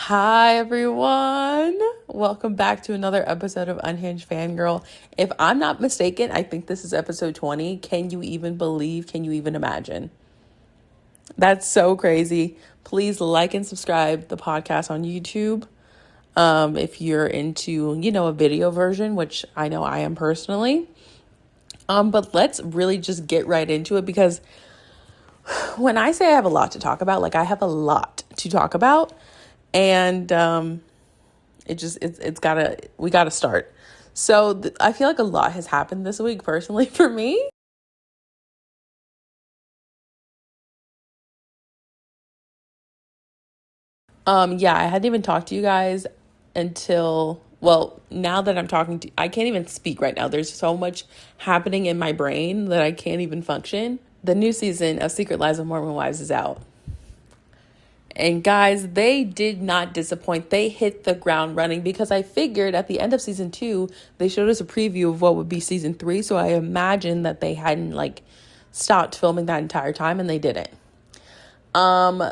Hi, everyone. Welcome back to another episode of Unhinged Fangirl. If I'm not mistaken, I think this is episode 20. Can you even believe? Can you even imagine? That's so crazy. Please like and subscribe the podcast on YouTube. If you're into, a video version, which I know I am personally. But let's really just get right into it because when I say I have a lot to talk about, I have a lot to talk about. And we gotta start. So I feel like a lot has happened this week personally for me. Yeah, I hadn't even talked to you guys until, well, now that I'm talking to, I can't even speak right now. There's so much happening in my brain that I can't even function. The new season of Secret Lives of Mormon Wives is out. And guys, they did not disappoint. They hit the ground running because I figured at the end of season 2, they showed us a preview of what would be season 3. So I imagined that they hadn't stopped filming that entire time, and they didn't.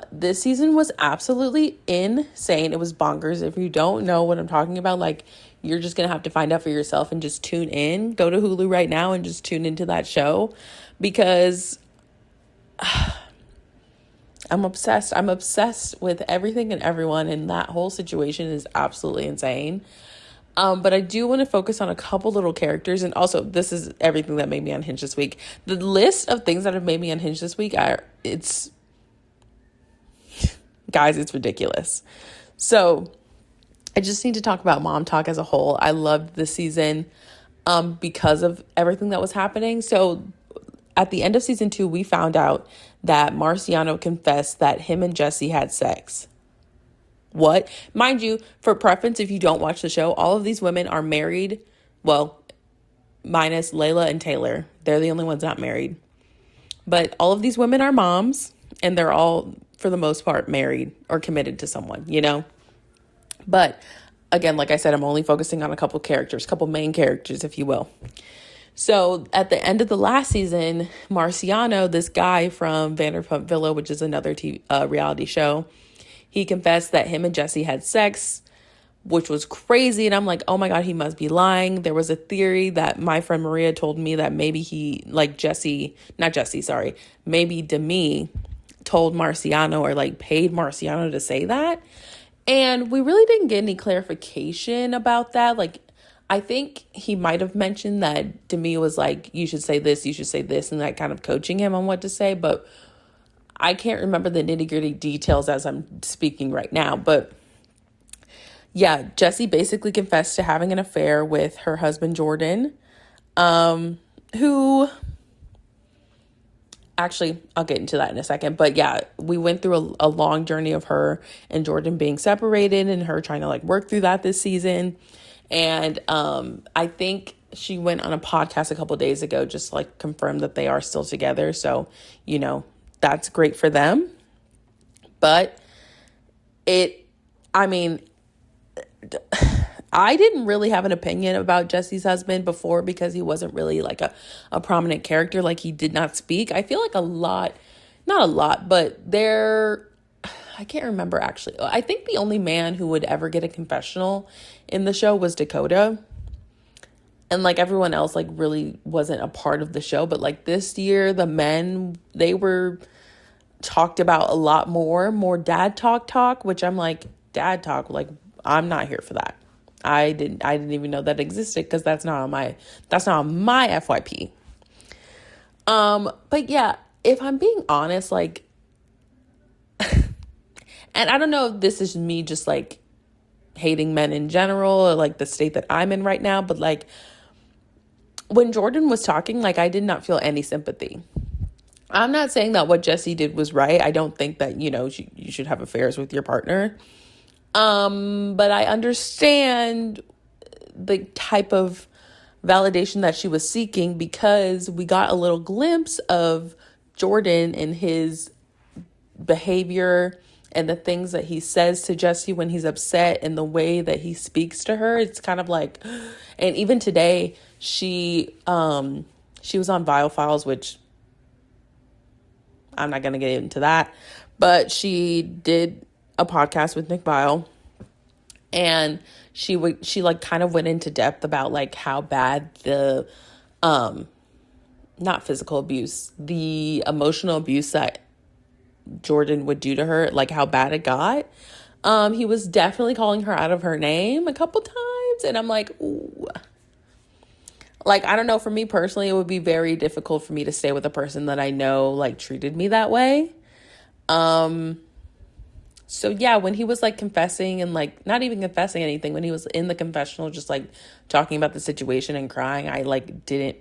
This season was absolutely insane. It was bonkers. If you don't know what I'm talking about, you're just going to have to find out for yourself and just tune in. Go to Hulu right now and just tune into that show because I'm obsessed. I'm obsessed with everything and everyone, and that whole situation is absolutely insane. But I do want to focus on a couple little characters, and also this is everything that made me unhinged this week. The list of things that have made me unhinged this week it's ridiculous. So I just need to talk about momtok as a whole. I loved this season because of everything that was happening. So at the end of season 2, we found out that Marciano confessed that him and Jesse had sex. What? Mind you, for preference, if you don't watch the show, all of these women are married. Well, minus Layla and Taylor. They're the only ones not married. But all of these women are moms, and they're all, for the most part, married or committed to someone, But again, like I said, I'm only focusing on a couple main characters, if you will. So at the end of the last season, Marciano, this guy from Vanderpump Villa, which is another reality show, he confessed that him and Jesse had sex, which was crazy. And I'm like, oh my God, he must be lying. There was a theory that my friend Maria told me that maybe maybe Demi told Marciano or paid Marciano to say that. And we really didn't get any clarification about that. I think he might have mentioned that Demi was you should say this, and that kind of coaching him on what to say. But I can't remember the nitty-gritty details as I'm speaking right now. But yeah, Jessie basically confessed to having an affair with her husband, Jordan, who... Actually, I'll get into that in a second. But yeah, we went through a long journey of her and Jordan being separated and her trying to work through that this season. And I think she went on a podcast a couple days ago, just confirmed that they are still together. So, that's great for them. But I didn't really have an opinion about Jesse's husband before because he wasn't really a prominent character. He did not speak. I feel not a lot, but I can't remember actually. I think the only man who would ever get a confessional in the show was Dakota. And everyone else really wasn't a part of the show. But this year, the men, they were talked about a lot more dad talk, which I'm dad talk, I'm not here for that. I didn't even know that existed because that's not on my FYP. But yeah, if I'm being honest, and I don't know if this is me just hating men in general or the state that I'm in right now, but when Jordan was talking, I did not feel any sympathy. I'm not saying that what Jesse did was right. I don't think that, you should have affairs with your partner. But I understand the type of validation that she was seeking because we got a little glimpse of Jordan and his behavior and the things that he says to Jesse when he's upset and the way that he speaks to her. It's kind of and even today she was on Vile Files, which I'm not going to get into that, but she did a podcast with Nick Vile And she like kind of went into depth about like how bad the not physical abuse, the emotional abuse that Jordan would do to her, like how bad it got. He was definitely calling her out of her name a couple times, and I'm like, ooh. Like, I don't know, for me personally, it would be very difficult for me to stay with a person that I know like treated me that way. So yeah, when he was like confessing and like not even confessing anything, when he was in the confessional just like talking about the situation and crying, I like didn't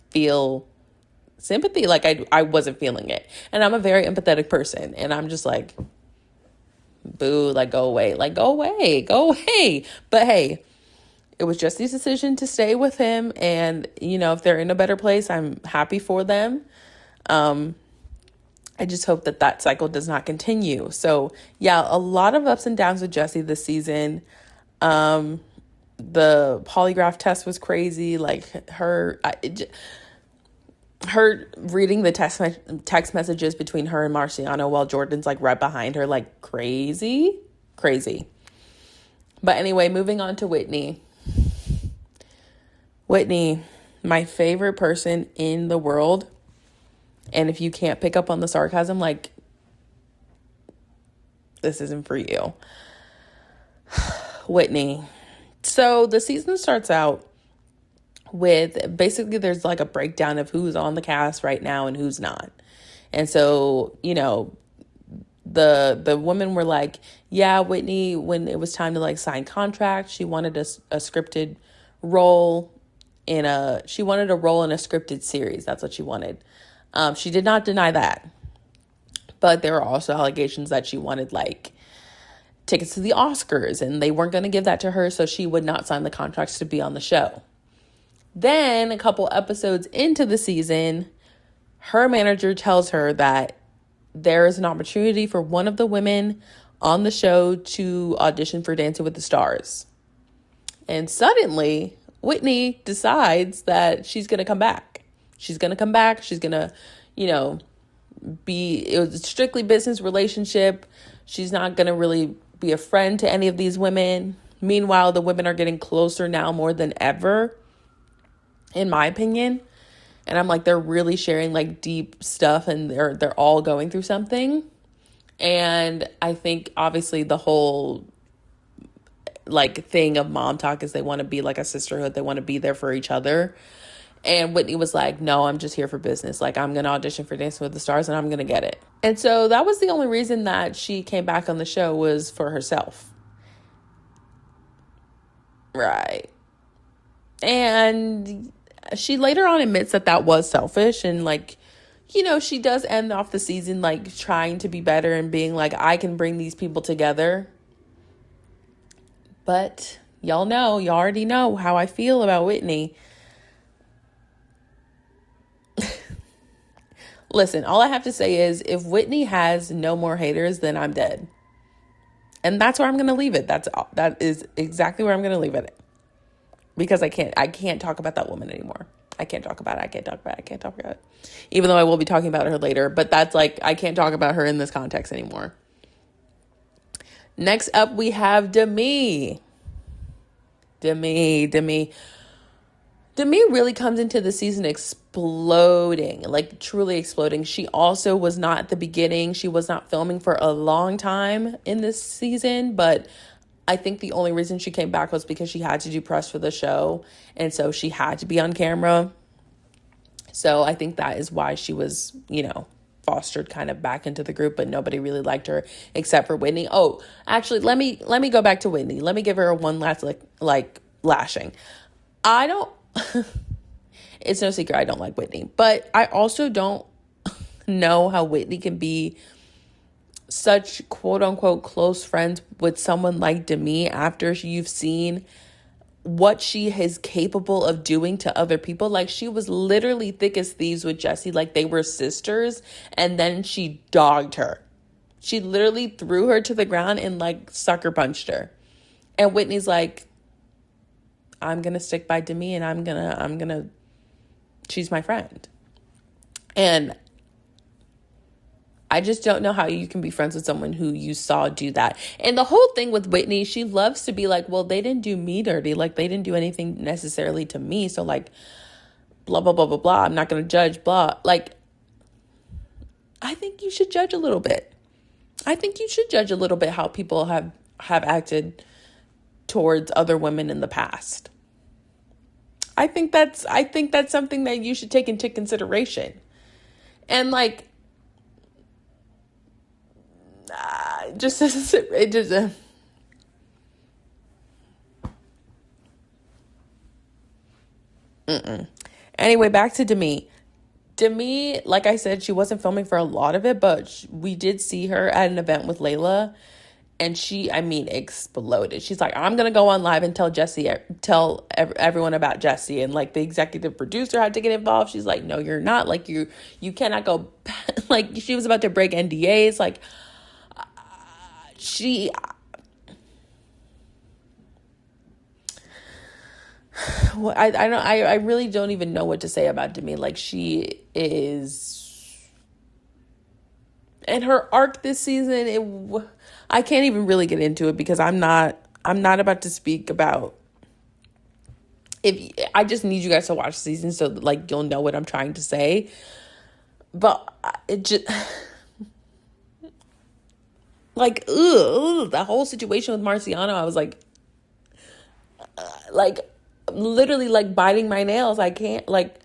feel sympathy. Like I wasn't feeling it. And I'm a very empathetic person, and I'm just like, boo, like go away. Like go away. Go away. But hey, it was Jesse's decision to stay with him, and you know, if they're in a better place, I'm happy for them. I just hope that that cycle does not continue. So yeah, a lot of ups and downs with Jesse this season. The polygraph test was crazy. Like her reading the text messages between her and Marciano while Jordan's like right behind her, like crazy. But anyway, moving on to Whitney. Whitney, my favorite person in the world. And if you can't pick up on the sarcasm, like, this isn't for you. Whitney. So the season starts out with basically there's like a breakdown of who's on the cast right now and who's not. And so, you know, the women were like, yeah, Whitney, when it was time to like sign contracts, she wanted a scripted role she wanted a role in a scripted series. That's what she wanted. She did not deny that. But there were also allegations that she wanted like tickets to the Oscars, and they weren't going to give that to her, so she would not sign the contracts to be on the show. Then a couple episodes into the season, her manager tells her that there is an opportunity for one of the women on the show to audition for Dancing with the Stars. And suddenly, Whitney decides that she's going to come back. She's going to, you know, it was a strictly business relationship. She's not going to really be a friend to any of these women. Meanwhile, the women are getting closer now more than ever, in my opinion. And I'm like, they're really sharing like deep stuff, and they're all going through something. And I think obviously the whole like thing of mom talk is they want to be like a sisterhood. They want to be there for each other. And Whitney was like, no, I'm just here for business. Like, I'm going to audition for Dancing with the Stars, and I'm going to get it. And so that was the only reason that she came back on the show, was for herself. Right. And she later on admits that that was selfish. And like, you know, she does end off the season like trying to be better and being like, I can bring these people together. But y'all already know how I feel about Whitney. Listen, all I have to say is if Whitney has no more haters, then I'm dead. And that's where I'm going to leave it. That is exactly where I'm going to leave it. Because I can't talk about that woman anymore. I can't talk about it. Even though I will be talking about her later, but that's like, I can't talk about her in this context anymore. Next up, we have Demi. Demi really comes into the season exploding, like truly exploding. She also was not at the beginning. She was not filming for a long time in this season, but I think the only reason she came back was because she had to do press for the show. And so she had to be on camera. So I think that is why she was, you know, fostered kind of back into the group, but nobody really liked her except for Whitney. Oh, actually, let me go back to Whitney. Let me give her one last like lashing. It's no secret I don't like Whitney, but I also don't know how Whitney can be such quote unquote close friends with someone like Demi after you've seen what she is capable of doing to other people. Like, she was literally thick as thieves with Jesse, like they were sisters, and then she dogged her. She literally threw her to the ground and like sucker punched her. And Whitney's like, I'm gonna stick by Demi, and I'm gonna she's my friend. And I just don't know how you can be friends with someone who you saw do that. And the whole thing with Whitney, she loves to be like, well, they didn't do me dirty. Like, they didn't do anything necessarily to me. So, like, blah, blah, blah, blah, blah. I'm not going to judge, blah. Like, I think you should judge a little bit. I think you should judge a little bit how people have acted towards other women in the past. I think that's something that you should take into consideration. And like, Anyway, back to Demi. Demi, like I said, she wasn't filming for a lot of it, but we did see her at an event with Layla, and she, I mean, exploded. She's like, I'm gonna go on live and tell everyone about Jesse, and like the executive producer had to get involved. She's like, no, you're not. Like, you cannot go. Like, she was about to break NDAs. Like, well, I really don't even know what to say about Demi. Like, she is, and her arc this season, I can't even really get into it because I'm not about to speak about, I just need you guys to watch the season so that, like, you'll know what I'm trying to say. But it just, like, the whole situation with Marciano, I was like literally like biting my nails. I can't, like,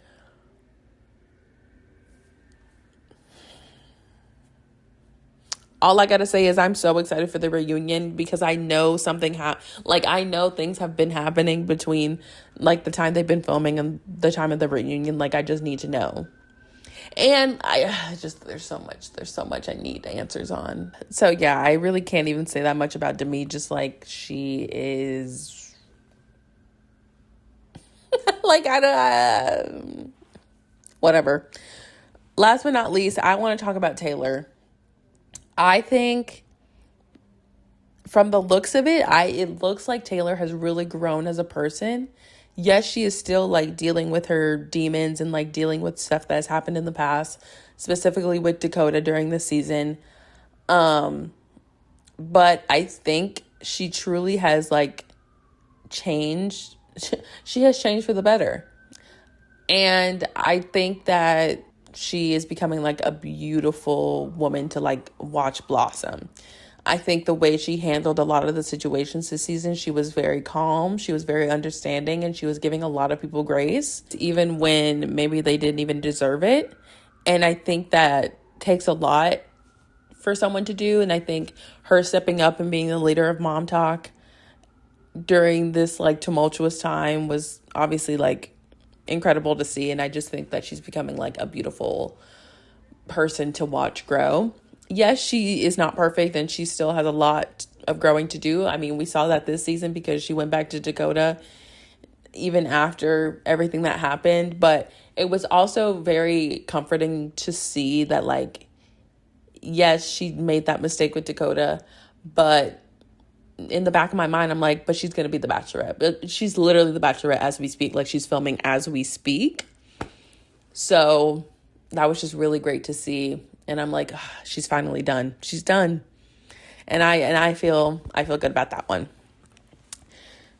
all I gotta say is I'm so excited for the reunion because I know I know things have been happening between like the time they've been filming and the time of the reunion. Like, I just need to know. And there's so much I need answers on. So yeah, I really can't even say that much about Demi. Just like, she is like, whatever. Last but not least, I want to talk about Taylor. I think from the looks of it, it looks like Taylor has really grown as a person. Yes, she is still like dealing with her demons and like dealing with stuff that has happened in the past, specifically with Dakota during the season. But I think she truly has like changed. She has changed for the better. And I think that she is becoming like a beautiful woman to like watch blossom. I think the way she handled a lot of the situations this season, she was very calm, she was very understanding, and she was giving a lot of people grace, even when maybe they didn't even deserve it. And I think that takes a lot for someone to do. And I think her stepping up and being the leader of momtok during this like tumultuous time was obviously like incredible to see. And I just think that she's becoming like a beautiful person to watch grow. Yes, she is not perfect and she still has a lot of growing to do. I mean, we saw that this season because she went back to Dakota even after everything that happened. But it was also very comforting to see that, like, yes, she made that mistake with Dakota, but in the back of my mind, I'm like, but she's going to be the Bachelorette. But she's literally the Bachelorette as we speak. Like, she's filming as we speak. So that was just really great to see. And I'm like, she's finally done. She's done. And I feel good about that one.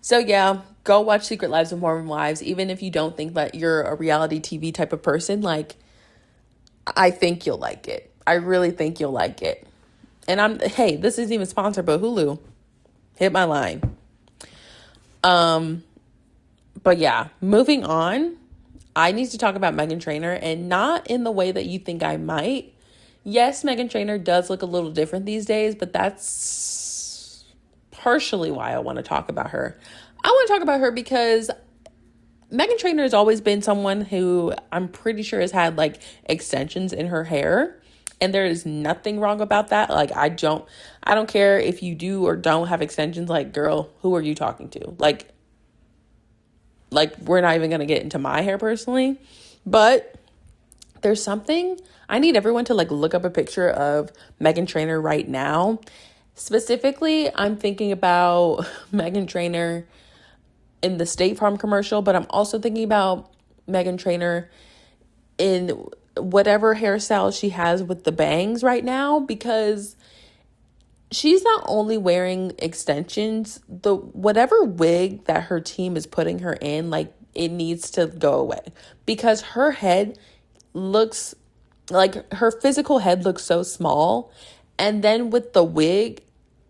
So yeah, go watch Secret Lives of Mormon Wives. Even if you don't think that you're a reality TV type of person, like, I think you'll like it. I really think you'll like it. And hey, this isn't even sponsored by Hulu. Hit my line. But yeah, moving on. I need to talk about Meghan Trainor, and not in the way that you think I might. Yes, Meghan Trainor does look a little different these days, but that's partially why I want to talk about her. I want to talk about her because Meghan Trainor has always been someone who I'm pretty sure has had like extensions in her hair. And there is nothing wrong about that. Like, I don't care if you do or don't have extensions. Like, girl, who are you talking to? Like we're not even going to get into my hair personally. But there's something, I need everyone to like look up a picture of Meghan Trainor right now. Specifically, I'm thinking about Meghan Trainor in the State Farm commercial, but I'm also thinking about Meghan Trainor in whatever hairstyle she has with the bangs right now, because she's not only wearing extensions, the whatever wig that her team is putting her in, like, it needs to go away, because her head looks like, her physical head looks so small, and then with the wig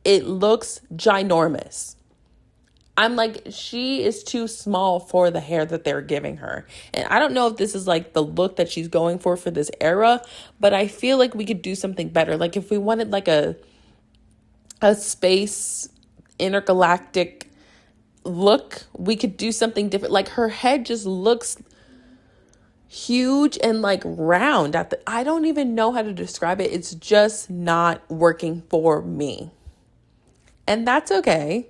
it looks ginormous. I'm like, she is too small for the hair that they're giving her. And I don't know if this is like the look that she's going for this era, but I feel like we could do something better. Like, if we wanted like a space intergalactic look, we could do something different. Like, her head just looks huge and like round I don't even know how to describe it. It's just not working for me. And that's okay.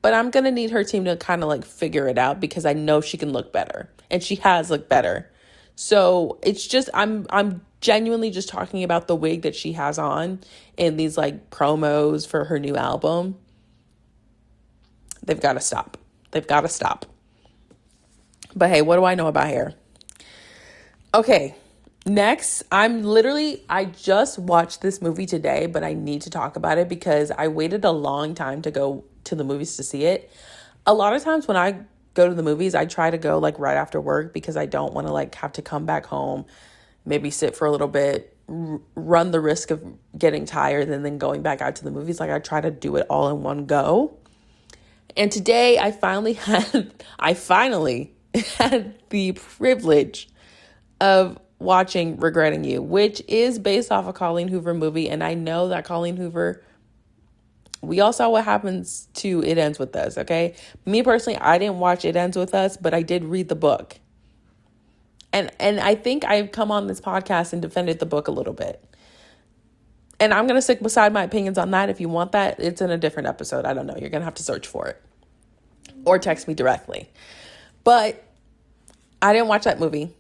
But I'm going to need her team to kind of like figure it out, because I know she can look better, and she has looked better. So it's just, I'm genuinely just talking about the wig that she has on in these like promos for her new album. They've got to stop. They've got to stop. But hey, what do I know about hair? Okay. Next, I just watched this movie today, but I need to talk about it because I waited a long time to go to the movies to see it. A lot of times when I go to the movies, I try to go like right after work, because I don't want to like have to come back home, maybe sit for a little bit, run the risk of getting tired and then going back out to the movies. Like, I try to do it all in one go. And today I finally had the privilege of watching Regretting You, which is based off a Colleen Hoover movie. And I know that Colleen Hoover, we all saw what happens to It Ends With Us, okay? Me personally, I didn't watch It Ends With Us, but I did read the book. And I think I've come on this podcast and defended the book a little bit. And I'm going to stick beside my opinions on that. If you want that, it's in a different episode. I don't know. You're going to have to search for it or text me directly. But I didn't watch that movie.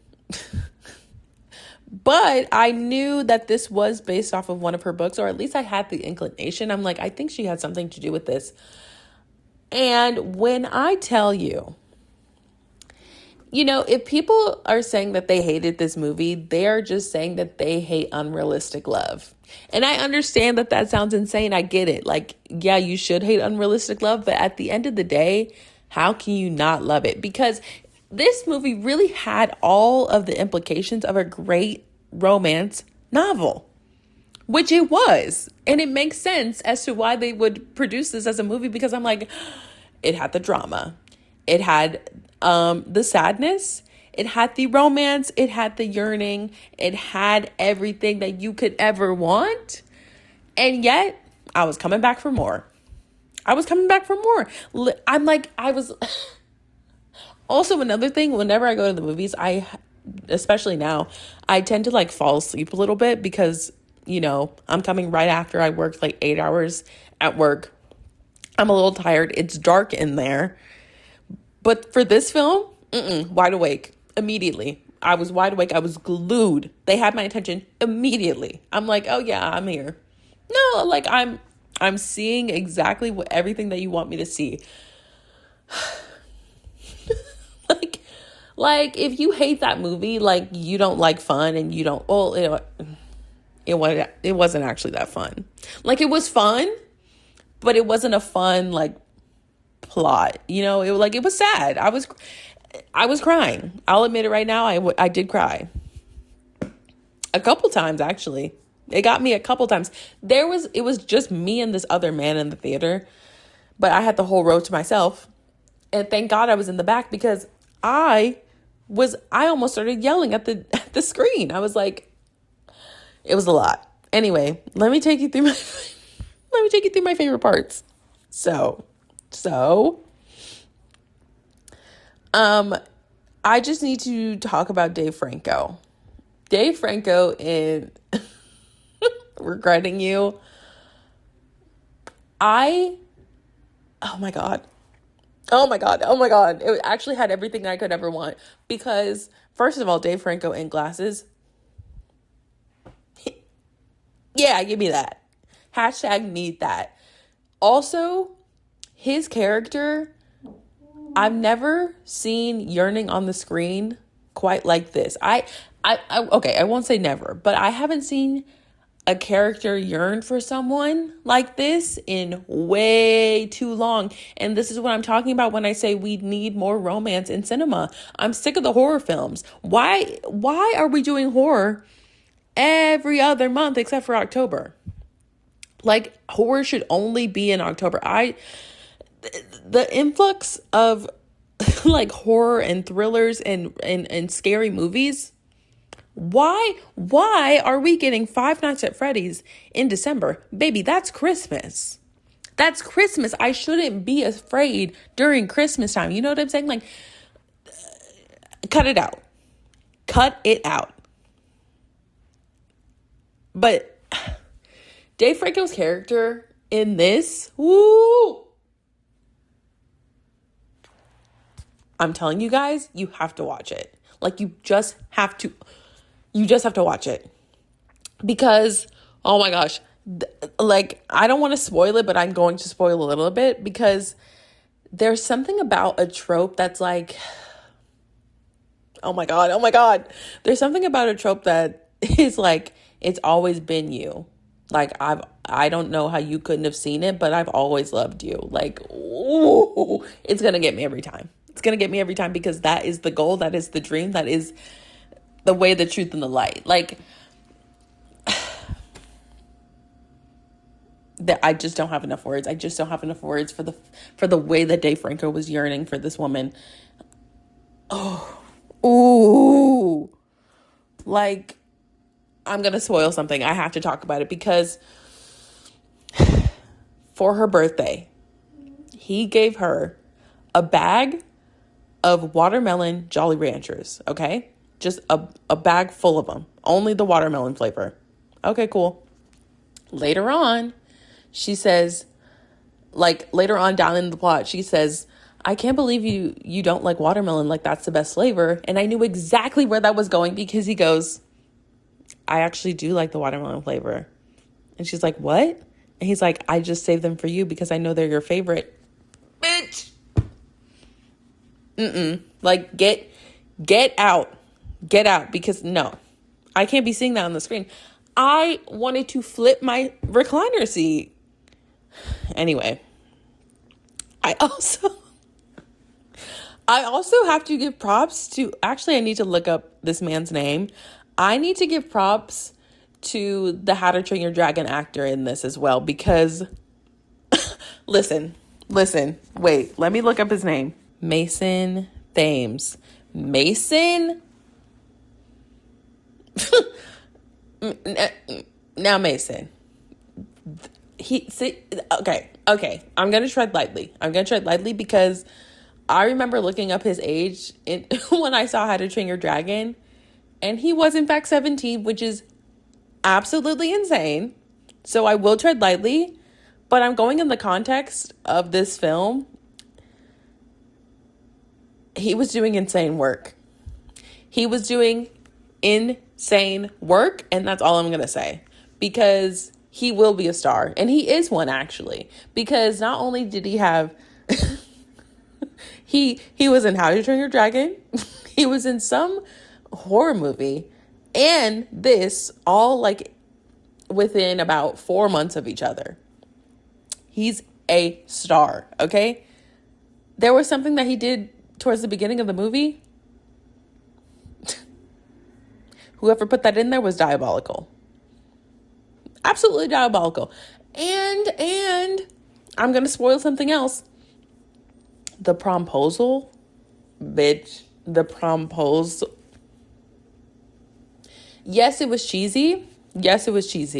But I knew that this was based off of one of her books, or at least I had the inclination. I'm like, I think she had something to do with this. And when I tell you, if people are saying that they hated this movie, they are just saying that they hate unrealistic love. And I understand that that sounds insane. I get it. Like, yeah, you should hate unrealistic love. But at the end of the day, how can you not love it? Because this movie really had all of the implications of a great romance novel, which it was. And it makes sense as to why they would produce this as a movie, because I'm like, it had the drama. It had the sadness. It had the romance. It had the yearning. It had everything that you could ever want. And yet, I was coming back for more. I'm like, I was... Also, another thing, whenever I go to the movies, especially now, I tend to like fall asleep a little bit because, I'm coming right after I worked like 8 hours at work. I'm a little tired. It's dark in there. But for this film, wide awake immediately. I was wide awake. I was glued. They had my attention immediately. I'm like, oh yeah, I'm here. No, like I'm seeing exactly everything that you want me to see. Like, if you hate that movie, like, you don't like fun, and you don't, well, it wasn't actually that fun. Like, it was fun, but it wasn't a fun, like, plot. It was sad. I was crying. I'll admit it right now. I did cry. A couple times, actually. It got me a couple times. It was just me and this other man in the theater, but I had the whole row to myself. And thank God I was in the back, because I almost started yelling at the screen. I was like, it was a lot. Anyway, let me take you through my favorite parts. So, I just need to talk about Dave Franco. Dave Franco in Regretting You. Oh my God. It actually had everything I could ever want. Because, first of all, Dave Franco in glasses. Yeah, give me that. # need that. Also, his character, I've never seen yearning on the screen quite like this. Okay, I won't say never, but I haven't seen a character yearn for someone like this in way too long. And this is what I'm talking about when I say we need more romance in cinema. I'm sick of the horror films. Why are we doing horror every other month except for October? Like, horror should only be in October. The influx of like horror and thrillers and scary movies. Why are we getting Five Nights at Freddy's in December? Baby, that's Christmas. That's Christmas. I shouldn't be afraid during Christmas time. You know what I'm saying? Like, cut it out. Cut it out. But Dave Franco's character in this, woo! I'm telling you guys, you have to watch it. Like, you just have to watch it. Because, oh my gosh, like, I don't want to spoil it, but I'm going to spoil a little bit, because there's something about a trope that's like, oh my God. There's something about a trope that is like, it's always been you. Like, I don't know how you couldn't have seen it, but I've always loved you. Like, ooh, it's going to get me every time. It's going to get me every time, because that is the goal. That is the dream. That is the way, the truth, and the light. Like, that I just don't have enough words. I just don't have enough words for the way that Dave Franco was yearning for this woman. Oh, ooh, like, I'm going to spoil something. I have to talk about it, because for her birthday, he gave her a bag of watermelon Jolly Ranchers, okay? Just a bag full of them. Only the watermelon flavor. Okay, cool. Later on, she says, like, later on down in the plot, she says, I can't believe you don't like watermelon. Like, that's the best flavor. And I knew exactly where that was going, because he goes, I actually do like the watermelon flavor. And she's like, what? And he's like, I just saved them for you because I know they're your favorite. Bitch. Like, get out. Get out, because no, I can't be seeing that on the screen. I wanted to flip my recliner seat. Anyway, I also have to give props to, actually, I need to look up this man's name. I need to give props to the How to Train Your Dragon actor in this as well, because listen, wait, let me look up his name. Mason Thames. Mason? Now, Mason. Okay. I'm going to tread lightly because I remember looking up his age when I saw How to Train Your Dragon, and he was in fact 17, which is absolutely insane. So I will tread lightly, but I'm going in the context of this film. He was doing insane work. And that's all I'm going to say, because he will be a star, and he is one, actually, because not only did he have he was in How to Train Your Dragon, he was in some horror movie, and this all like within about 4 months of each other. He's a star, okay? There was something that he did towards the beginning of the movie. Whoever put that in there was diabolical. Absolutely diabolical. And I'm going to spoil something else. The promposal, bitch. The promposal. Yes, it was cheesy.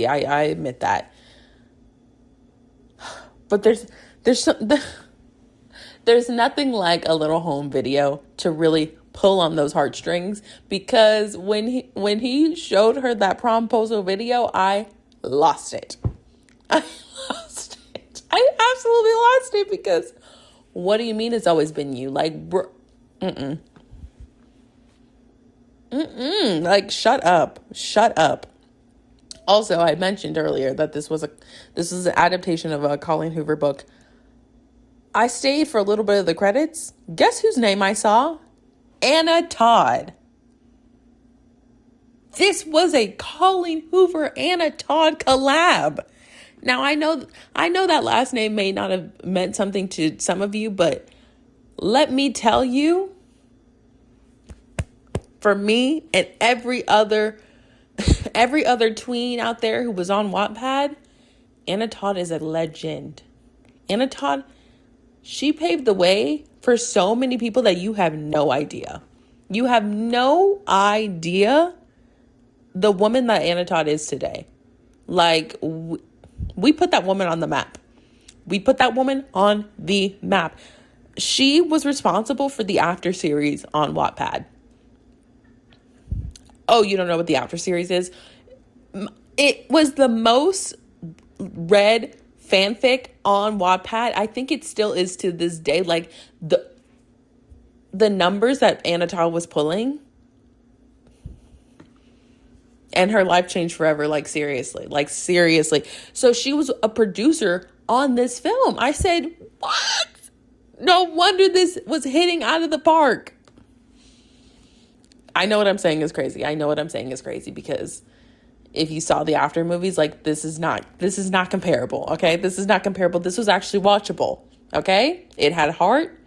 I admit that. But there's nothing like a little home video to really pull on those heartstrings, because when he showed her that promposal video, I lost it. I absolutely lost it, because what do you mean it's always been you? Like, like, shut up. Also, I mentioned earlier that this was an adaptation of a Colleen Hoover book. I stayed for a little bit of the credits. Guess whose name I saw? Anna Todd. This was a Colleen Hoover Anna Todd collab. Now I know that last name may not have meant something to some of you, but let me tell you, for me and every other tween out there who was on Wattpad, Anna Todd is a legend. Anna Todd, she paved the way for so many people that you have no idea. You have no idea the woman that Anna Todd is today. Like, we put that woman on the map. We put that woman on the map. She was responsible for the after series on Wattpad. Oh, you don't know what the after series is? It was the most read fanfic on Wattpad. I think it still is to this day. Like, the numbers that Anna Todd was pulling, and her life changed forever. Like, seriously. So she was a producer on this film. I said, what? No wonder this was hitting out of the park. I know what I'm saying is crazy. Because if you saw the after movies, like, this is not comparable. Okay. This is not comparable. This was actually watchable. Okay. It had heart.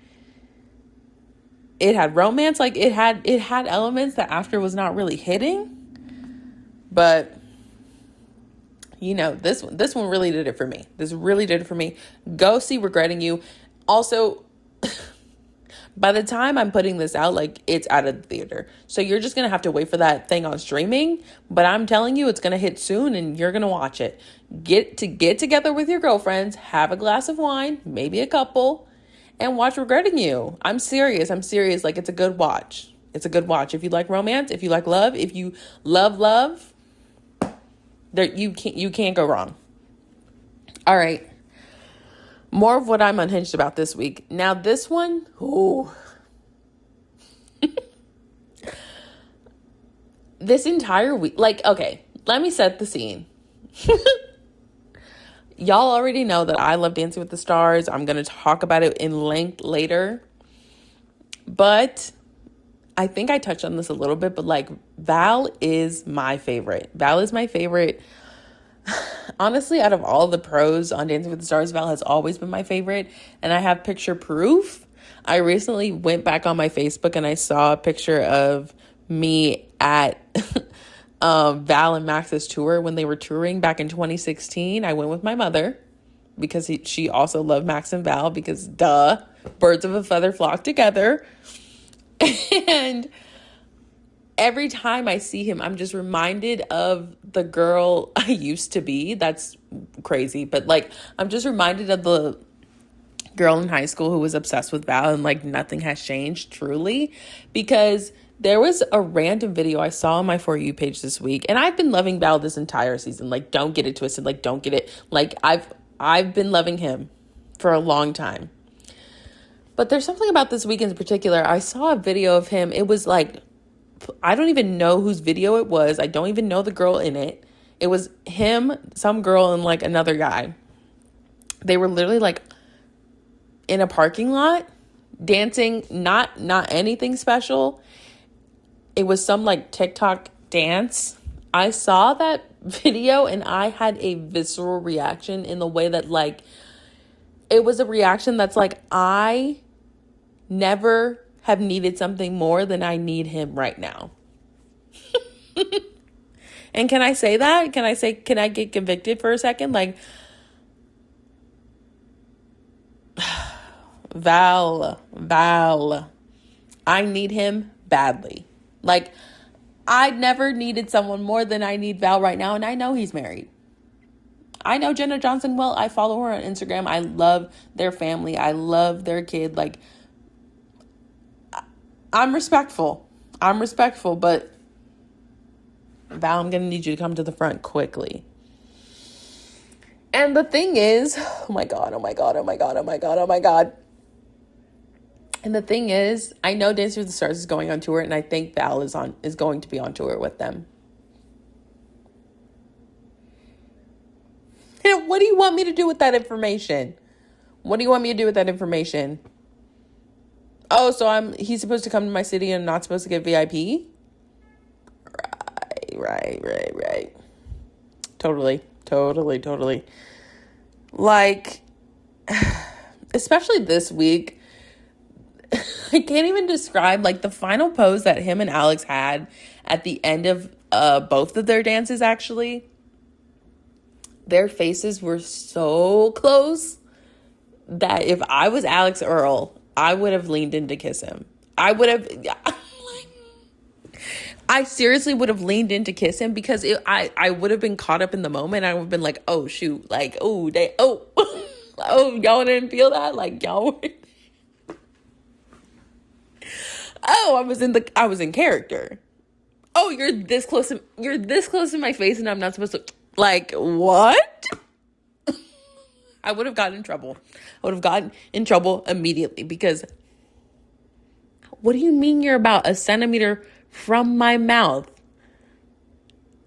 It had romance. Like, it had elements that after was not really hitting. But, you know, this one really did it for me. This really did it for me. Go see Regretting You. Also, by the time I'm putting this out, like, it's out of the theater. So you're just going to have to wait for that thing on streaming. But I'm telling you, it's going to hit soon and you're going to watch it. Get together with your girlfriends, have a glass of wine, maybe a couple, and watch Regretting You. I'm serious. Like, it's a good watch. If you like romance, if you like love, if you love, there you can't go wrong. All right. More of what I'm unhinged about this week. Now this one, this entire week, like, okay, let me set the scene. Y'all already know that I love Dancing with the Stars. I'm going to talk about it in length later. But I think I touched on this a little bit, but like, Val is my favorite. Honestly, out of all the pros on Dancing with the Stars, Val has always been my favorite. And I have picture proof. I recently went back on my Facebook and I saw a picture of me at Val and Max's tour when they were touring back in 2016. I went with my mother because she also loved Max and Val because, duh, birds of a feather flock together. And every time I see him, I'm just reminded of the girl I used to be. That's crazy. But like, I'm just reminded of the girl in high school who was obsessed with Val, and like, nothing has changed truly, because there was a random video I saw on my For You page this week, and I've been loving Val this entire season. Like, don't get it twisted. Like, don't get it. Like, I've been loving him for a long time. But there's something about this week in particular. I saw a video of him. It was like, I don't even know whose video it was. I don't even know the girl in it. It was him, some girl, and like another guy. They were literally like in a parking lot dancing, not anything special. It was some like TikTok dance. I saw that video and I had a visceral reaction in the way that, like, it was a reaction that's like, I never have needed something more than I need him right now. And can I say that? Can I get convicted for a second? Like, Val, I need him badly. Like, I never needed someone more than I need Val right now. And I know he's married. I know Jenna Johnson well. I follow her on Instagram. I love their family. I love their kid. Like, I'm respectful, but Val, I'm going to need you to come to the front quickly. And the thing is, oh my God. And the thing is, I know Dancing with the Stars is going on tour, and I think Val is going to be on tour with them. And what do you want me to do with that information? Oh, so he's supposed to come to my city and I'm not supposed to get VIP? Right. Totally. Like, especially this week, I can't even describe, like, the final pose that him and Alex had at the end of both of their dances, actually. Their faces were so close that if I was Alex Earl, I would have leaned in to kiss him. I seriously would have leaned in to kiss him because I would have been caught up in the moment. I would have been like, oh, shoot. Like, oh, oh, y'all didn't feel that? Like, y'all were... Oh, I was in character. Oh, you're this close to my face and I'm not supposed to... Like, what? I would have gotten in trouble. I would have gotten in trouble immediately because what do you mean you're about a centimeter from my mouth?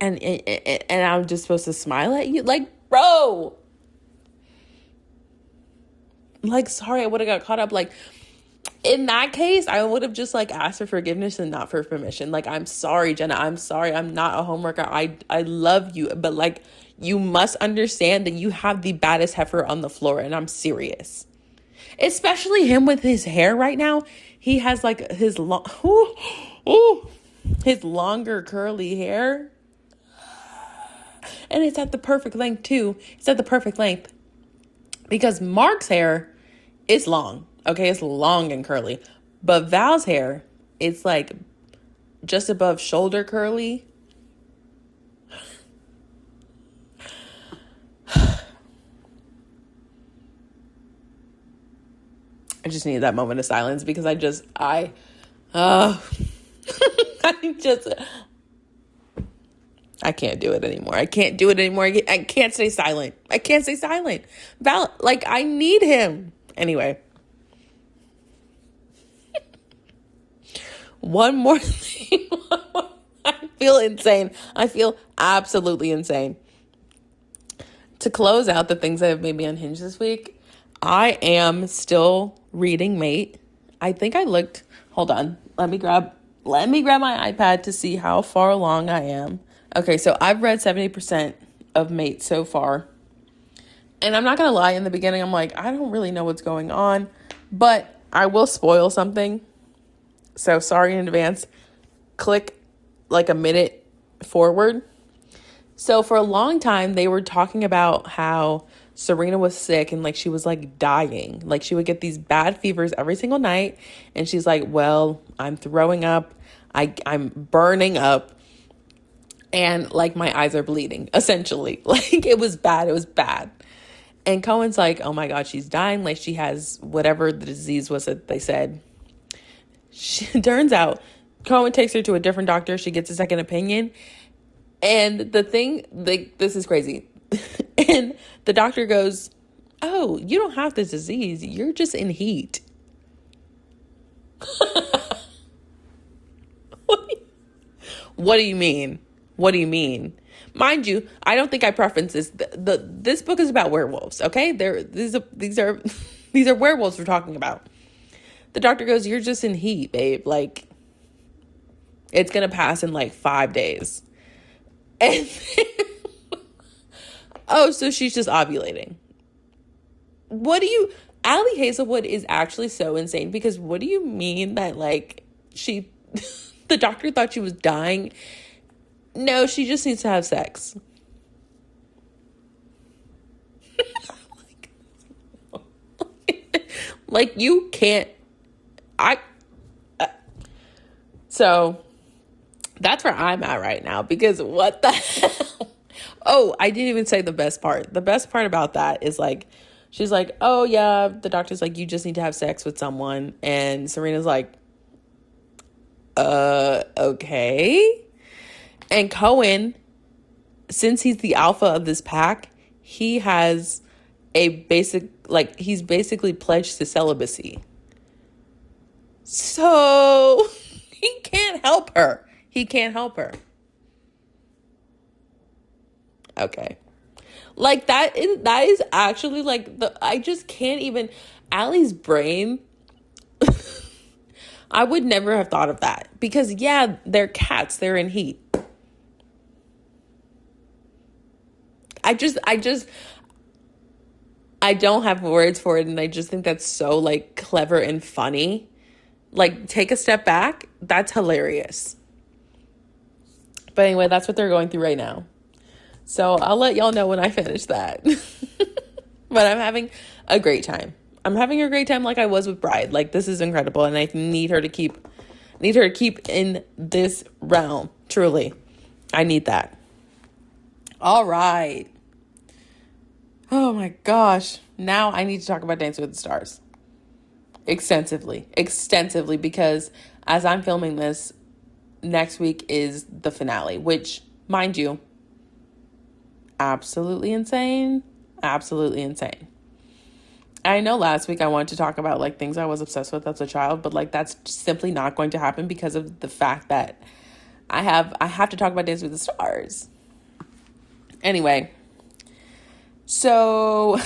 And I'm just supposed to smile at you? Like, bro. Like, sorry, I would have got caught up. Like, in that case, I would have just, like, asked for forgiveness and not for permission. Like, I'm sorry, Jenna. I'm sorry. I'm not a homeworker. I love you. But, like, you must understand that you have the baddest heifer on the floor. And I'm serious. Especially him with his hair right now. He has, like, his his longer curly hair. And it's at the perfect length, too. It's at the perfect length. Because Mark's hair is long. Okay, it's long and curly. But Val's hair, it's like just above shoulder curly. I just needed that moment of silence because I can't do it anymore. I can't stay silent. Val, like, I need him. Anyway. One more thing. I feel insane. I feel absolutely insane. To close out the things that have made me unhinged this week, I am still reading Mate. I think I looked, hold on. Let me grab my iPad to see how far along I am. Okay, so I've read 70% of Mate so far. And I'm not going to lie, in the beginning, I'm like, I don't really know what's going on. But I will spoil something. So sorry in advance. Click like a minute forward. So for a long time, they were talking about how Serena was sick and like she was like dying. Like she would get these bad fevers every single night. And she's like, well, I'm throwing up. I'm burning up. And like my eyes are bleeding, essentially. Like it was bad. And Cohen's like, oh my God, she's dying. Like she has whatever the disease was that they said. Turns out Cohen takes her to a different doctor. She gets a second opinion. And the thing, like, this is crazy. And the doctor goes, oh, you don't have this disease. You're just in heat. What do you mean? Mind you, I don't think I preference this. This book is about werewolves, okay? These are werewolves we're talking about. The doctor goes, you're just in heat, babe. Like, it's going to pass in like 5 days. And oh, so she's just ovulating. Allie Hazelwood is actually so insane because what do you mean that like the doctor thought she was dying? No, she just needs to have sex. Like you can't, so that's where I'm at right now because what the hell? Oh, I didn't even say the best part. The best part about that is like, she's like, oh yeah, the doctor's like, you just need to have sex with someone. And Serena's like, okay. And Cohen, since he's the alpha of this pack, he has he's basically pledged to celibacy. So he can't help her. Okay. Like that is actually like I just can't even, Allie's brain. I would never have thought of that because yeah, they're cats. They're in heat. I don't have words for it, and I just think that's so like clever and funny. Like, take a step back. That's hilarious. But anyway, that's what they're going through right now. So I'll let y'all know when I finish that. But I'm having a great time. I'm having a great time like I was with Bride. Like, this is incredible, and I need her to keep in this realm. Truly. I need that. All right. Oh my gosh. Now I need to talk about Dancing with the Stars. Extensively, because as I'm filming this, next week is the finale, which, mind you, absolutely insane. Absolutely insane. I know last week I wanted to talk about like things I was obsessed with as a child, but like that's simply not going to happen because of the fact that I have to talk about Dancing with the Stars. Anyway, so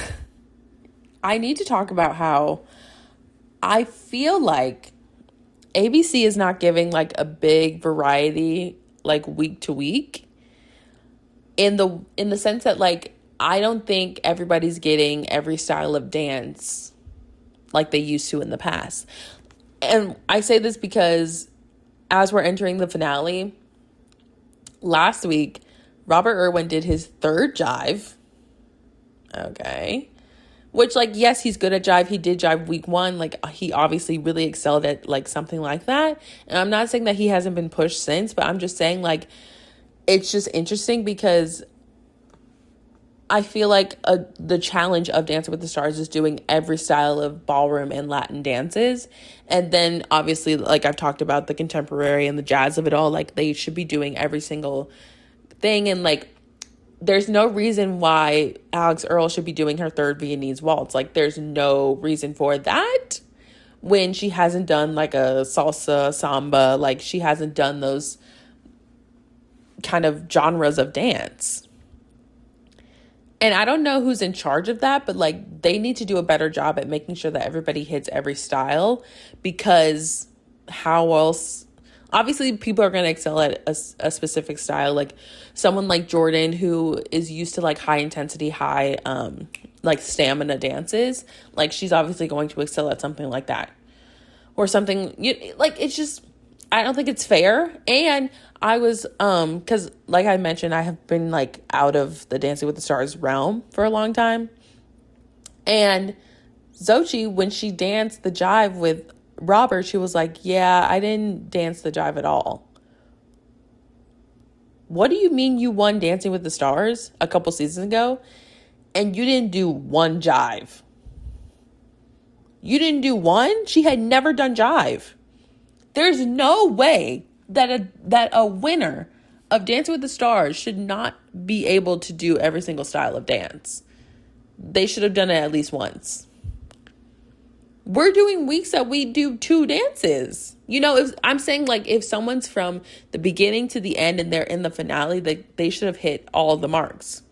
I need to talk about how I feel like ABC is not giving like a big variety like week to week in the sense that like I don't think everybody's getting every style of dance like they used to in the past. And I say this because as we're entering the finale, last week, Robert Irwin did his third jive. Okay. Which, like, yes, he's good at jive. He did jive week 1. Like, he obviously really excelled at, like, something like that. And I'm not saying that he hasn't been pushed since, but I'm just saying, like, it's just interesting because I feel like the challenge of Dancing with the Stars is doing every style of ballroom and Latin dances. And then obviously, like I've talked about, the contemporary and the jazz of it all, like they should be doing every single thing. And like, there's no reason why Alex Earle should be doing her third Viennese waltz. Like, there's no reason for that when she hasn't done like a salsa, samba, like she hasn't done those kind of genres of dance. And I don't know who's in charge of that, but like they need to do a better job at making sure that everybody hits every style, because how else? Obviously, people are going to excel at a specific style. Like someone like Jordan, who is used to like high intensity, high like stamina dances, like she's obviously going to excel at something like that. Or something, like it's just, I don't think it's fair. And I was, because like I mentioned, I have been like out of the Dancing with the Stars realm for a long time. And Xochitl, when she danced the jive with Robert, she was like, yeah, I didn't dance the jive at all. What do you mean you won Dancing with the Stars a couple seasons ago and you didn't do one jive? You didn't do one? She had never done jive. There's no way that a winner of Dancing with the Stars should not be able to do every single style of dance. They should have done it at least once. We're doing weeks that we do 2 dances. If I'm saying like if someone's from the beginning to the end and they're in the finale, they should have hit all the marks.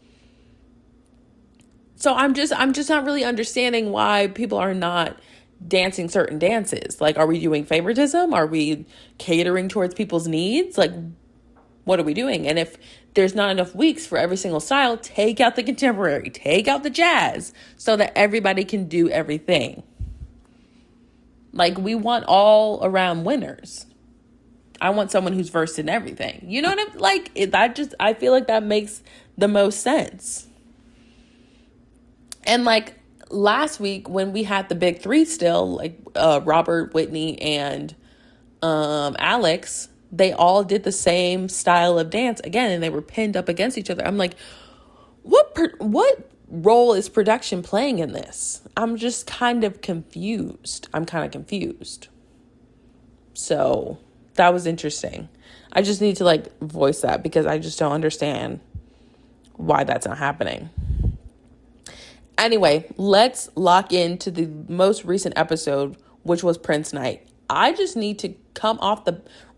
So I'm just not really understanding why people are not dancing certain dances. Like, are we doing favoritism? Are we catering towards people's needs? Like, what are we doing? And if there's not enough weeks for every single style, take out the contemporary, take out the jazz so that everybody can do everything. Like, we want all around winners. I want someone who's versed in everything. You know what I'm like? I feel like that makes the most sense. And like last week when we had the big 3 still, like Robert, Whitney, and Alex, they all did the same style of dance again, and they were pinned up against each other. I'm like, what role is production playing in this? I'm just kind of confused. So that was interesting. I just need to like voice that because I just don't understand why that's not happening. Anyway, let's lock into the most recent episode, which was Prince Night. I just need to come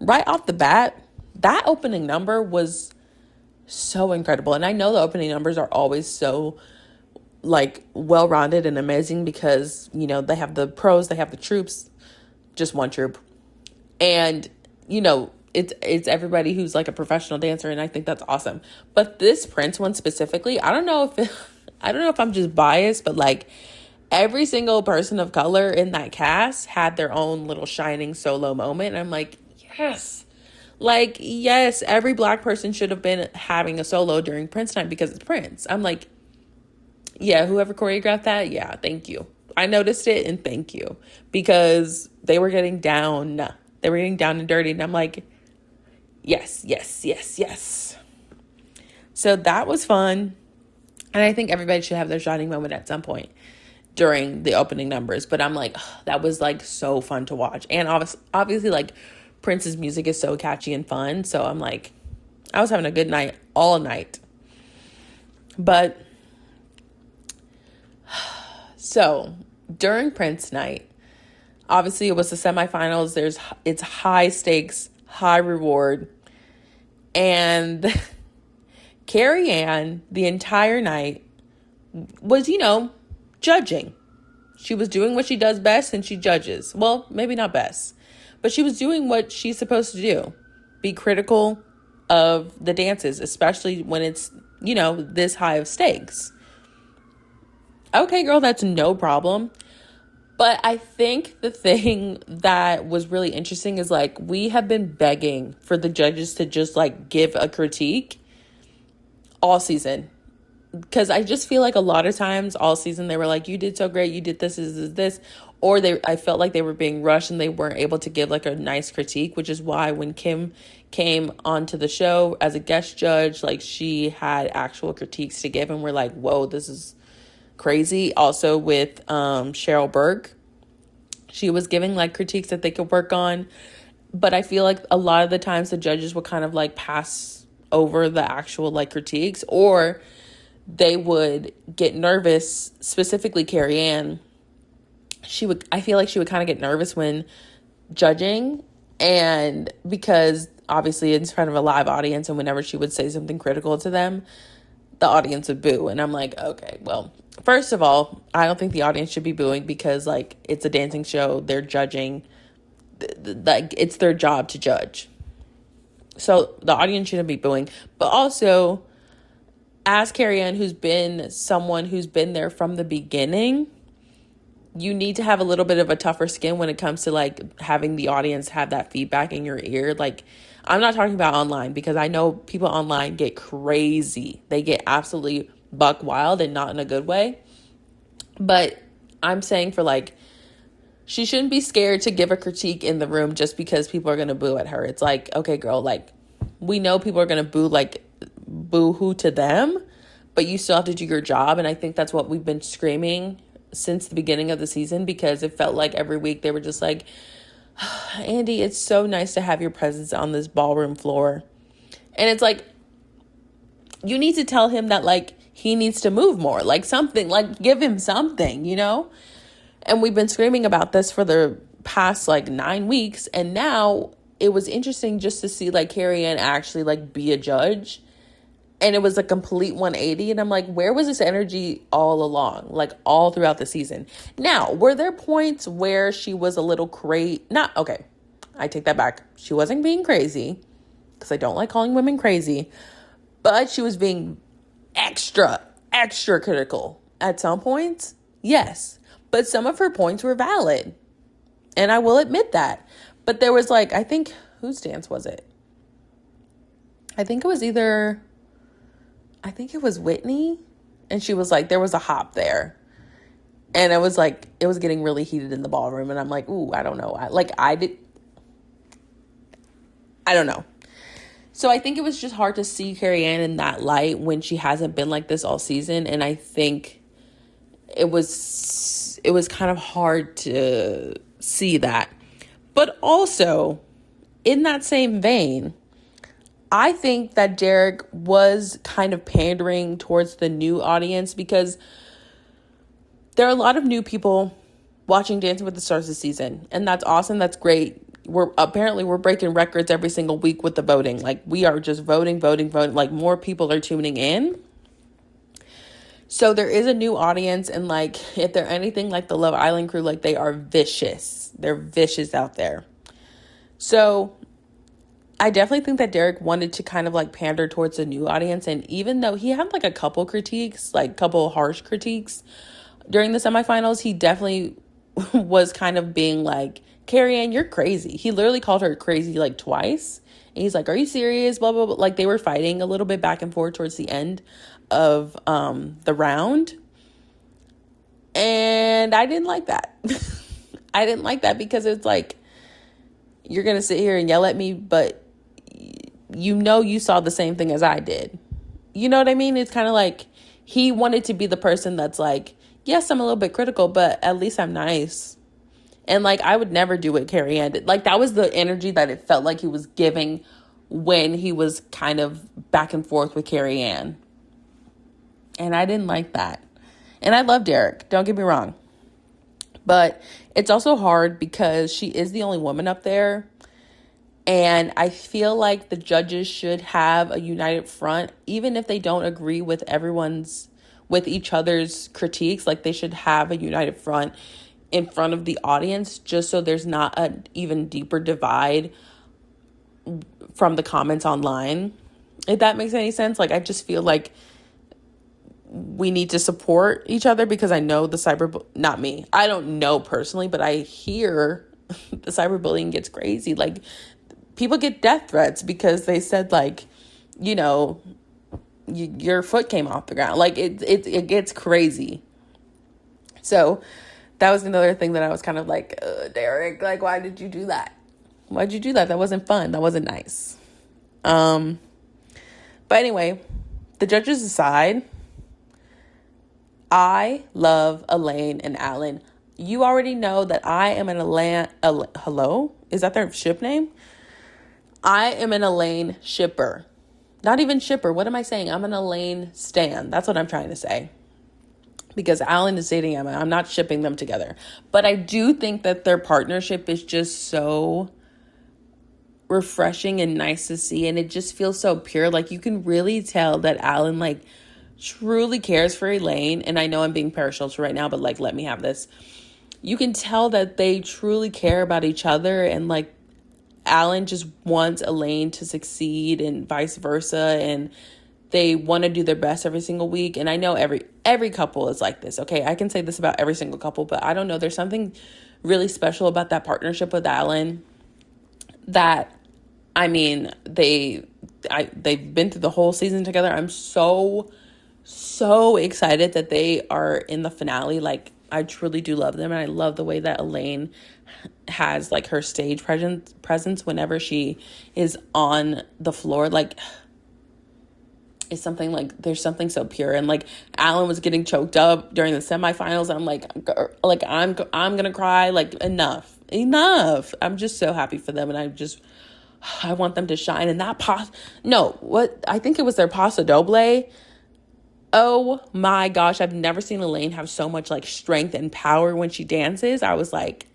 right off the bat. That opening number was so incredible. And I know the opening numbers are always so like well-rounded and amazing because, they have the pros, they have the troops, just one troop. And, it's everybody who's like a professional dancer, and I think that's awesome. But this Prince one specifically, I don't know if I don't know if I'm just biased, but like every single person of color in that cast had their own little shining solo moment. And I'm like, yes. Like, yes, every Black person should have been having a solo during Prince night because it's Prince. I'm like, yeah, whoever choreographed that, yeah, thank you. I noticed it and thank you, because they were getting down. They were getting down and dirty. And I'm like, yes, yes, yes, yes. So that was fun. And I think everybody should have their shining moment at some point during the opening numbers. But I'm like, that was like so fun to watch. And obviously like Prince's music is so catchy and fun. So I'm like, I was having a good night all night. But so during Prince night, obviously it was the semifinals. It's high stakes, high reward. And Carrie Ann, the entire night, was, judging. She was doing what she does best, and she judges. Well, maybe not best, but she was doing what she's supposed to do. Be critical of the dances, especially when it's, this high of stakes. Okay, girl, that's no problem. But I think the thing that was really interesting is like, we have been begging for the judges to just like give a critique all season, because I just feel like a lot of times all season they were like, you did so great, you did this, or I felt like they were being rushed and they weren't able to give like a nice critique, which is why when Kim came onto the show as a guest judge, like she had actual critiques to give, and we're like, whoa, this is crazy. Also with Cheryl Burke, she was giving like critiques that they could work on, but I feel like a lot of the times the judges would kind of like pass over the actual like critiques, or they would get nervous. Specifically Carrie Ann, I feel like she would kind of get nervous when judging, and because obviously it's in front of a live audience, and whenever she would say something critical to them, the audience would boo. And I'm like, okay, well, first of all, I don't think the audience should be booing, because like it's a dancing show, they're judging, like it's their job to judge. So the audience shouldn't be booing. But also, as Carrie Ann, who's been someone who's been there from the beginning, you need to have a little bit of a tougher skin when it comes to like having the audience have that feedback in your ear. Like, I'm not talking about online, because I know people online get crazy. They get absolutely buck wild, and not in a good way. But I'm saying for like, she shouldn't be scared to give a critique in the room just because people are going to boo at her. It's like, okay, girl, like we know people are going to boo hoo to them, but you still have to do your job. And I think that's what we've been screaming since the beginning of the season, because it felt like every week they were just like, Andy, it's so nice to have your presence on this ballroom floor. And it's like, you need to tell him that like he needs to move more, like something, like give him something, And we've been screaming about this for the past like 9 weeks. And now it was interesting just to see like Carrie Ann actually like be a judge. And it was a complete 180. And I'm like, where was this energy all along? Like all throughout the season. Now, were there points where she was a little crazy? Okay, I take that back. She wasn't being crazy, because I don't like calling women crazy. But she was being extra critical at some points. Yes. But some of her points were valid. And I will admit that. But there was like, I think, whose dance was it? I think it was Whitney. And she was like, there was a hop there. And it was like, it was getting really heated in the ballroom. And I'm like, ooh, I don't know. I don't know. So I think it was just hard to see Carrie Ann in that light when she hasn't been like this all season. And I think it was kind of hard to see that. But also, in that same vein, I think that Derek was kind of pandering towards the new audience, because there are a lot of new people watching Dancing with the Stars this season. And that's awesome. That's great. We're breaking records every single week with the voting. Like, we are just voting. Like, more people are tuning in. So there is a new audience, and like, if they're anything like the Love Island crew, like, they are vicious. They're vicious out there. So I definitely think that Derek wanted to kind of like pander towards the new audience. And even though he had like a couple critiques, like couple harsh critiques during the semifinals, he definitely was kind of being like, Carrie Ann, you're crazy. He literally called her crazy like twice. And he's like, are you serious? Blah, blah, blah. Like they were fighting a little bit back and forth towards the end of the round. And I didn't like that. I didn't like that because it's like, you're going to sit here and yell at me, but you saw the same thing as I did. You know what I mean? It's kind of like he wanted to be the person that's like, yes, I'm a little bit critical, but at least I'm nice. And like, I would never do what Carrie Ann did. Like, that was the energy that it felt like he was giving when he was kind of back and forth with Carrie Ann. And I didn't like that. And I love Derek, don't get me wrong. But it's also hard because she is the only woman up there. And I feel like the judges should have a united front, even if they don't agree with with each other's critiques. Like, they should have a united front in front of the audience, just so there's not an even deeper divide from the comments online. If that makes any sense. Like, I just feel like we need to support each other, because I know not me, I don't know personally, but I hear the cyberbullying gets crazy. Like, people get death threats because they said, like, your foot came off the ground. Like, it gets crazy. So that was another thing that I was kind of like, Derek, like, why did you do that? Why'd you do that? That wasn't fun. That wasn't nice. But anyway, the judges decide. I love Elaine and Alan. You already know that I am an Elaine. Hello? Is that their ship name? I am an Elaine shipper. Not even shipper. What am I saying? I'm an Elaine stan. That's what I'm trying to say. Because Alan is dating Emma. I'm not shipping them together. But I do think that their partnership is just so refreshing and nice to see. And it just feels so pure. Like, you can really tell that Alan, like, truly cares for Elaine. And I know I'm being Paris right now, but like, let me have this. You can tell that they truly care about each other, and like, Alan just wants Elaine to succeed and vice versa, and they want to do their best every single week. And I know every couple is like this. Okay, I can say this about every single couple, but I don't know, there's something really special about that partnership with Alan that, I mean, they've been through the whole season together. I'm so excited that they are in the finale. Like, I truly do love them, and I love the way that Elaine has like her stage presence whenever she is on the floor. Like, it's something, like, there's something so pure. And like, Alan was getting choked up during the semifinals. I'm like I'm gonna cry. Like, enough. I'm just so happy for them, and I want them to shine. And that I think it was their Paso Doble. Oh my gosh, I've never seen Elaine have so much like strength and power when she dances. I was like,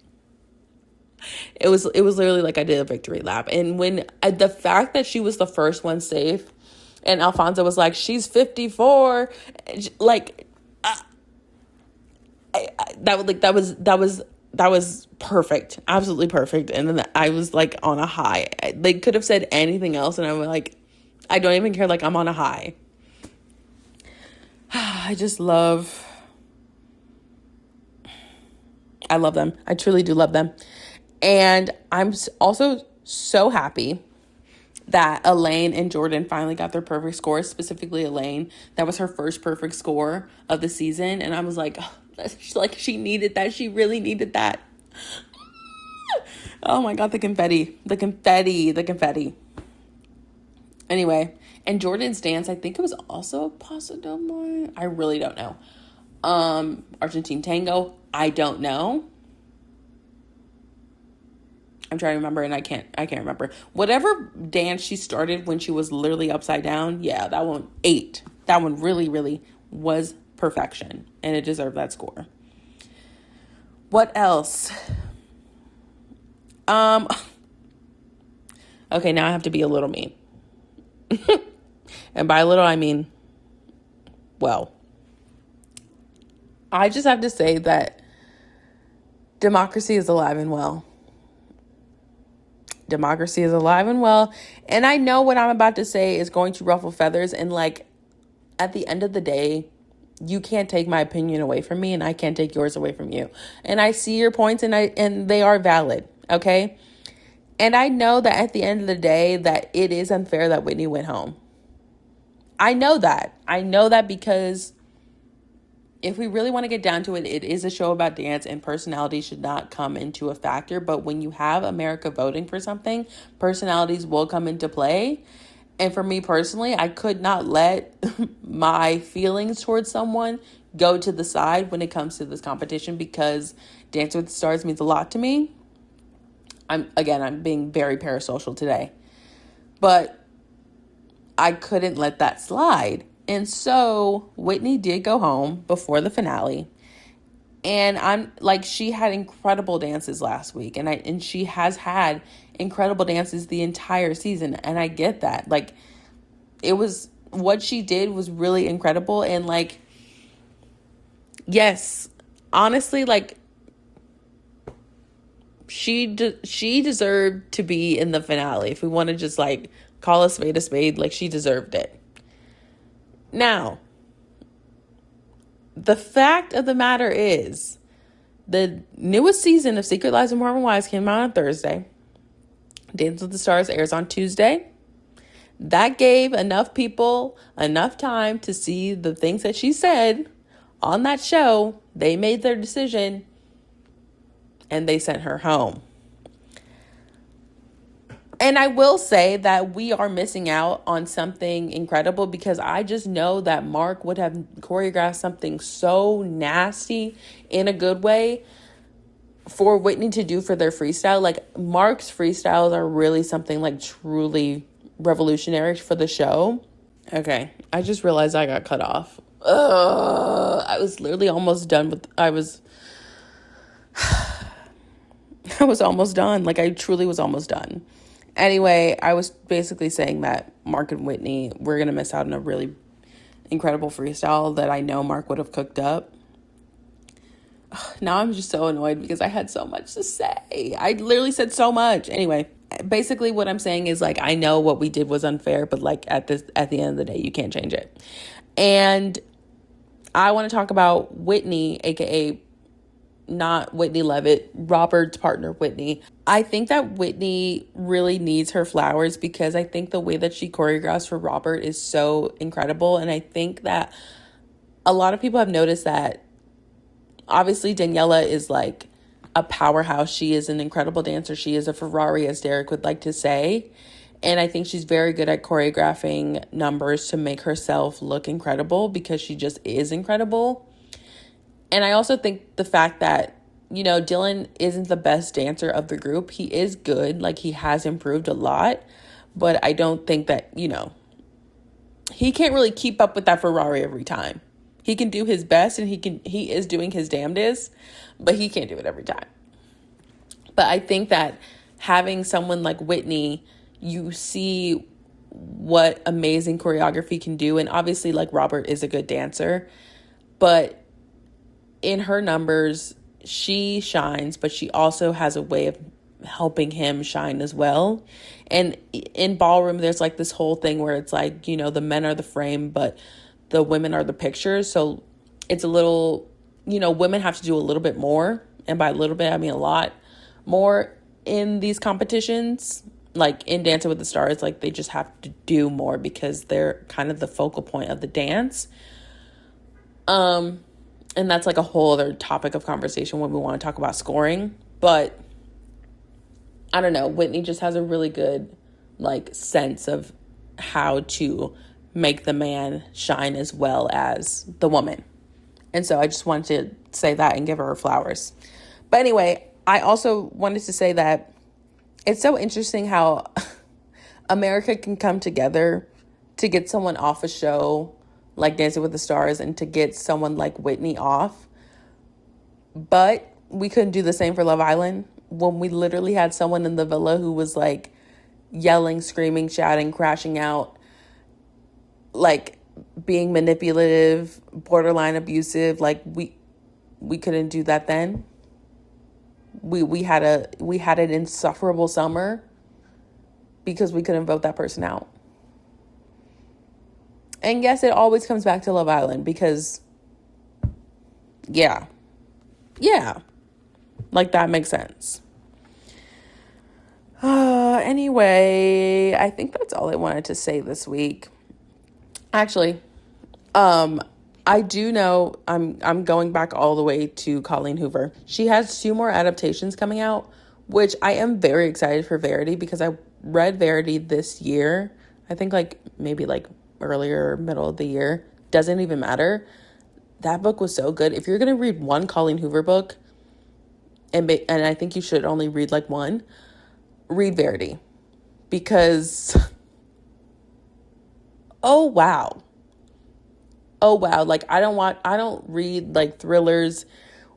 it was literally like I did a victory lap. And when the fact that she was the first one safe, and Alfonso was like, she's 54, like, that was perfect, absolutely perfect. And then I was like on a high. They could have said anything else, and I'm like, I don't even care. Like, I'm on a high. I love them. I truly do love them. And I'm also so happy that Elaine and Jordan finally got their perfect scores, specifically Elaine. That was her first perfect score of the season. And I was like, she needed that. She really needed that. Oh my God, the confetti. Anyway, and Jordan's dance, I think it was also Paso Doble. I really don't know. Argentine tango, I don't know. I'm trying to remember, and I can't remember. Whatever dance she started when she was literally upside down, yeah, that one, 8. That one really, really was perfection, and it deserved that score. What else? Okay, now I have to be a little mean. And by little, I mean, well, I just have to say that democracy is alive and well. democracy is alive and well. And I know what I'm about to say is going to ruffle feathers. And like, at the end of the day, you can't take my opinion away from me, and I can't take yours away from you. And I see your points, and they are valid, okay? And I know that at the end of the day that it is unfair that Whitney went home. I know that. I know that because if we really want to get down to it, it is a show about dance, and personality should not come into a factor. But when you have America voting for something, personalities will come into play. And for me personally, I could not let my feelings towards someone go to the side when it comes to this competition, because Dance with the Stars means a lot to me. I'm being very parasocial today. But I couldn't let that slide. And so Whitney did go home before the finale. And I'm like, she had incredible dances last week. And she has had incredible dances the entire season. And I get that. Like, it was, what she did was really incredible. And like, yes, honestly, like, she deserved to be in the finale. If we want to just like call a spade, like, she deserved it. Now, the fact of the matter is, the newest season of Secret Lives of Mormon Wives came out on Thursday. Dance with the Stars airs on Tuesday. That gave enough people enough time to see the things that she said on that show. They made their decision, and they sent her home. And I will say that we are missing out on something incredible, because I just know that Mark would have choreographed something so nasty in a good way for Whitney to do for their freestyle. Like, Mark's freestyles are really something like truly revolutionary for the show. Okay, I just realized I got cut off. I was literally almost done with, I was almost done. Like, I truly was almost done. Anyway, I was basically saying that Mark and Whitney, we're going to miss out on a really incredible freestyle that I know Mark would have cooked up. Now I'm just so annoyed because I had so much to say. I literally said so much. Anyway, basically what I'm saying is, like, I know what we did was unfair, but like at the end of the day, you can't change it. And I want to talk about Whitney, aka not Whitney Levitt, Robert's partner, Whitney. I think that Whitney really needs her flowers, because I think the way that she choreographs for Robert is so incredible. And I think that a lot of people have noticed that obviously Daniela is like a powerhouse. She is an incredible dancer. She is a Ferrari, as Derek would like to say. And I think she's very good at choreographing numbers to make herself look incredible, because she just is incredible. And I also think the fact that, you know, Dylan isn't the best dancer of the group. He is good. Like, he has improved a lot. But I don't think that, you know, he can't really keep up with that Ferrari every time. He can do his best, and he is doing his damnedest, but he can't do it every time. But I think that having someone like Whitney, you see what amazing choreography can do. And obviously, like, Robert is a good dancer, but in her numbers, she shines, but she also has a way of helping him shine as well. And in ballroom, there's like this whole thing where it's like, you know, the men are the frame, but the women are the pictures. So it's a little, you know, women have to do a little bit more. And by a little bit, I mean a lot more in these competitions. Like in Dancing with the Stars, like, they just have to do more because they're kind of the focal point of the dance. And that's like a whole other topic of conversation when we want to talk about scoring. But I don't know, Whitney just has a really good like sense of how to make the man shine as well as the woman. And so I just wanted to say that and give her flowers. But anyway, I also wanted to say that it's so interesting how America can come together to get someone off a show like Dancing with the Stars and to get someone like Whitney off. But we couldn't do the same for Love Island, when we literally had someone in the villa who was like yelling, screaming, shouting, crashing out, like being manipulative, borderline abusive. Like, we couldn't do that then. We had an insufferable summer, because we couldn't vote that person out. And yes, it always comes back to Love Island because, yeah, like that makes sense. Anyway, I think that's all I wanted to say this week. Actually, I do know I'm going back all the way to Colleen Hoover. She has 2 more adaptations coming out, which I am very excited for Verity because I read Verity this year. I think maybe earlier, middle of the year. Doesn't even matter. That book was so good. If you're going to read one Colleen Hoover book, and I think you should only read one, read Verity. Because, oh wow. I don't read thrillers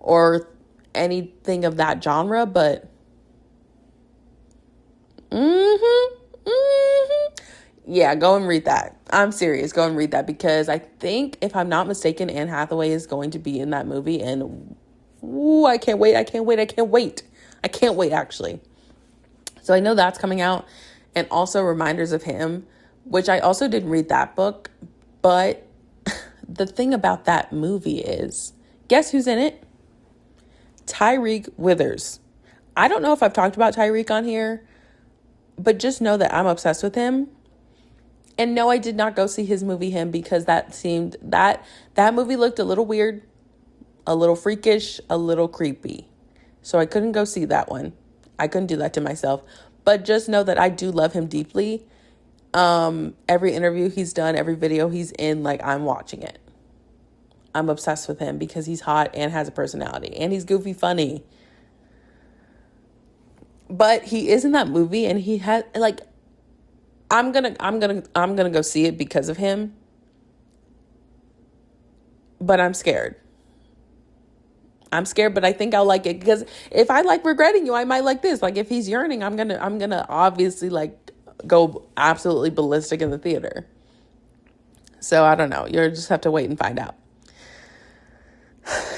or anything of that genre, but yeah, go and read that. I'm serious. Go and read that because I think, if I'm not mistaken, Anne Hathaway is going to be in that movie, and I can't wait. I can't wait, actually. So I know that's coming out, and also Reminders of Him, which I also didn't read that book, but the thing about that movie is, guess who's in it? Tyreek Withers. I don't know if I've talked about Tyreek on here, but just know that I'm obsessed with him. And no, I did not go see his movie Him because that movie looked a little weird, a little freakish, a little creepy. So I couldn't go see that one. I couldn't do that to myself. But just know that I do love him deeply. Every interview he's done, every video he's in, I'm watching it. I'm obsessed with him because he's hot and has a personality and he's goofy funny. But he is in that movie and he has I'm gonna go see it because of him. But I'm scared. But I think I'll like it because if I like Regretting You, I might like this. If he's Yearning, I'm gonna obviously go absolutely ballistic in the theater. So I don't know. You'll just have to wait and find out.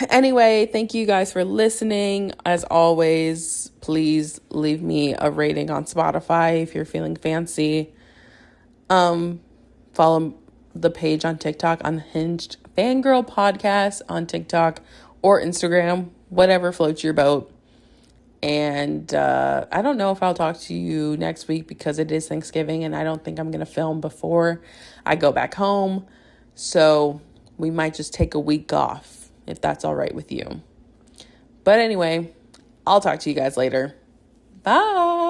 Anyway, thank you guys for listening. As always, please leave me a rating on Spotify if you're feeling fancy. Follow the page on TikTok, Unhinged Fangirl Podcast on TikTok or Instagram, whatever floats your boat. And I don't know if I'll talk to you next week because it is Thanksgiving and I don't think I'm going to film before I go back home. So we might just take a week off if that's all right with you. But anyway, I'll talk to you guys later. Bye.